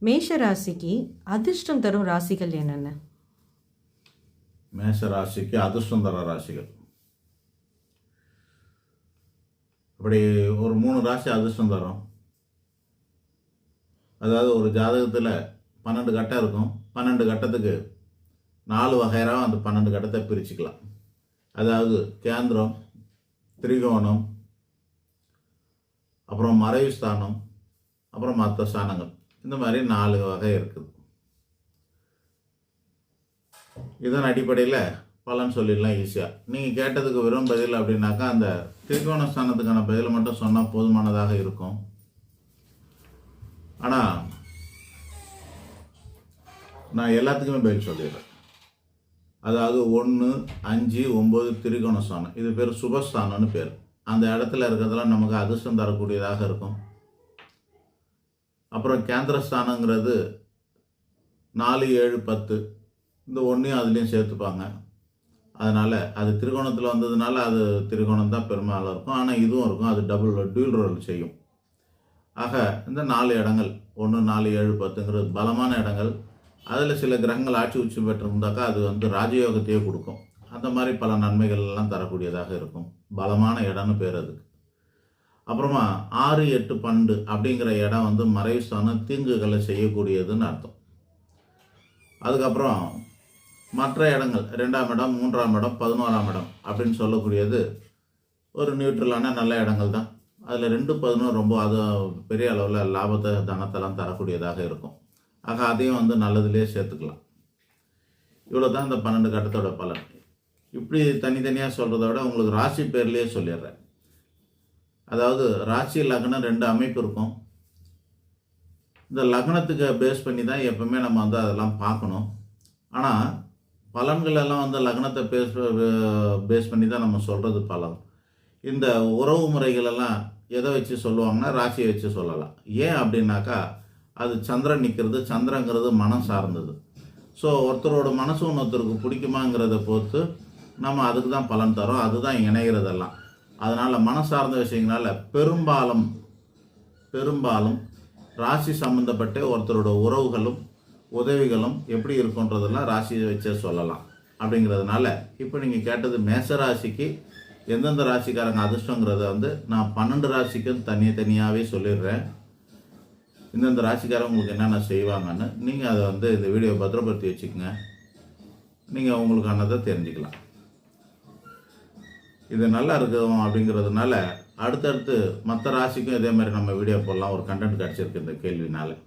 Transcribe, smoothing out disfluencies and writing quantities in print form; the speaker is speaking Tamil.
மேஷ ராசிக்கு அதிர்ஷ்டம் தரும் ராசிகள் என்னென்ன? மேஷ ராசிக்கு அதிர்ஷ்டம் தர ராசிகள் அப்படி ஒரு 3 ராசி அதிர்ஷ்டம் தரும். அதாவது ஒரு ஜாதகத்தில் 12 கட்டம் இருக்கும். 12 கட்டத்துக்கு 4 வகைராக அந்த 12 கட்டத்தை பிரிச்சுக்கலாம். அதாவது கேந்திரம், திரிகோணம், அப்புறம் மறைவு ஸ்தானம், அப்புறம் மற்ற ஸ்தானங்கள், இந்த மாதிரி 4 வகை இருக்குது. இதன் அடிப்படையில் பலன் சொல்லிடலாம் ஈஸியாக. நீங்கள் கேட்டதுக்கு வெறும் பதில் அப்படின்னாக்கா அந்த திரிகோண ஸ்தானத்துக்கான பதில் மட்டும் சொன்னால் போதுமானதாக இருக்கும். ஆனால் நான் எல்லாத்துக்குமே பதில் சொல்லிடுறேன். அதாவது 1, 5, 9 திரிகோண ஸ்தானம், இது பேர் சுபஸ்தானம்னு பேர். அந்த இடத்துல இருக்கிறதெல்லாம் நமக்கு அதிர்ஷ்டம் தரக்கூடியதாக இருக்கும். அப்புறம் கேந்திரஸ்தானங்கிறது 4, 7, 10 இந்த ஒன்றையும் அதுலேயும் சேர்த்துப்பாங்க. அதனால் அது திரிகோணத்தில் வந்ததுனால அது திரிகோணம் தான் பெரும்பாலும் இருக்கும். ஆனால் இதுவும் இருக்கும், அது டியூல் ரோல் செய்யும். ஆக இந்த 4 இடங்கள் 1, 4, 7, 10ங்கிறது பலமான இடங்கள். அதில் சில கிரகங்கள் ஆட்சி உச்சி பெற்றிருந்தாக்கா அது ராஜயோகத்தையே கொடுக்கும். அந்த மாதிரி பல நன்மைகள் எல்லாம் தரக்கூடியதாக இருக்கும். பலமான இடம்னு பேர் அதுக்கு. அப்புறமா 6, 8, 12 அப்படிங்கிற இடம் மறைவு ஸ்தானம், தீங்குகளை செய்யக்கூடியதுன்னு அர்த்தம். அதுக்கப்புறம் மற்ற இடங்கள் 2ஆம் இடம், 3ஆம் இடம், 11ஆம் இடம் அப்படின்னு சொல்லக்கூடியது ஒரு நியூட்ரலான நல்ல இடங்கள் தான். அதில் 2, 11 ரொம்ப அது பெரிய அளவில் லாபத்தை தனத்தெல்லாம் தரக்கூடியதாக இருக்கும். ஆக அதையும் நல்லதுலேயே சேர்த்துக்கலாம். இவ்வளோ தான் இந்த 12 கட்டத்தோட பலன். இப்படி தனித்தனியாக சொல்கிறத விட உங்களுக்கு ராசி பேர்லேயே சொல்லிடுறேன். அதாவது ராசி லக்னம் 2 அமைப்பு இருக்கும். இந்த லக்னத்துக்கு பேஸ் பண்ணி தான் எப்பவுமே நம்ம அதெல்லாம் பார்க்கணும். ஆனால் பலன்கள் எல்லாம் லக்னத்தை பேஸ் பண்ணி தான் நம்ம சொல்கிறது பலன். இந்த உறவு முறைகளெல்லாம் எதை வச்சு சொல்லுவாங்கன்னா ராசியை வச்சு சொல்லலாம். ஏன் அப்படின்னாக்கா அது சந்திரன் நிற்கிறது. சந்திரங்கிறது மனம் சார்ந்தது. ஸோ ஒருத்தரோட மனசு ஒருத்தருக்கு பிடிக்குமாங்கிறத பொறுத்து நம்ம அதுக்கு தான் பலன் தரோம். அதுதான் இணைகிறதெல்லாம். அதனால் மனம் சார்ந்த விஷயங்களால பெரும்பாலும் ராசி சம்மந்தப்பட்ட ஒருத்தரோட உறவுகளும் உதவிகளும் எப்படி இருக்குன்றதெல்லாம் ராசியை வச்சே சொல்லலாம். அப்படிங்கிறதுனால இப்போ நீங்கள் கேட்டது மேஷ ராசிக்கு எந்தெந்த ராசிக்காரங்க அதிர்ஷ்டங்கிறத நான் 12 ராசிக்கும் தனியாகவே சொல்லிடுறேன். இந்தந்த ராசிக்காரங்க உங்களுக்கு என்னென்ன செய்வாங்கன்னு நீங்கள் அதை இந்த வீடியோ பத்திரப்படுத்தி வச்சுக்கோங்க. நீங்கள் உங்களுக்கானதை தெரிஞ்சுக்கலாம். இது நல்லா இருக்கும் அப்படிங்கிறதுனால அடுத்தடுத்து மற்ற ராசிக்கும் இதே மாதிரி நம்ம வீடியோ போடலாம். ஒரு கண்டென்ட் கிடச்சிருக்கு இந்த கேள்வினால.